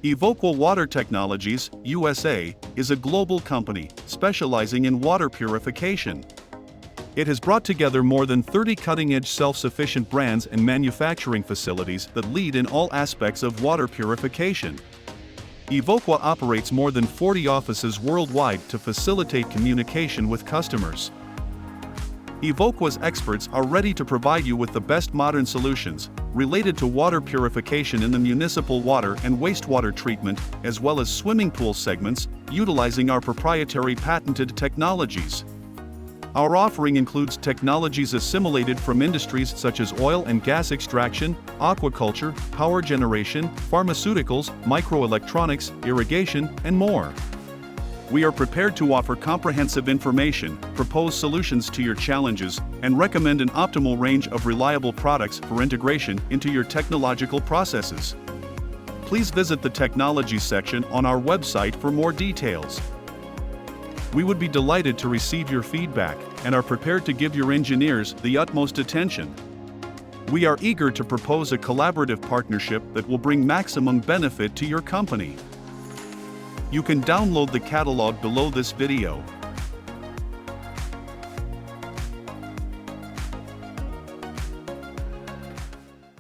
Evoqua Water Technologies USA is a global company specializing in water purification. It has brought together more than 30 cutting-edge self-sufficient brands and manufacturing facilities that lead in all aspects of water purification. Evoqua operates more than 40 offices worldwide to facilitate communication with customers. Evoqua's experts are ready to provide you with the best modern solutions related to water purification in the municipal water and wastewater treatment, as well as swimming pool segments, utilizing our proprietary patented technologies. Our offering includes technologies assimilated from industries such as oil and gas extraction, aquaculture, power generation, pharmaceuticals, microelectronics, irrigation, and more. We are prepared to offer comprehensive information, propose solutions to your challenges, and recommend an optimal range of reliable products for integration into your technological processes. Please visit the technology section on our website for more details. We would be delighted to receive your feedback and are prepared to give your engineers the utmost attention. We are eager to propose a collaborative partnership that will bring maximum benefit to your company. You can download the catalog below this video.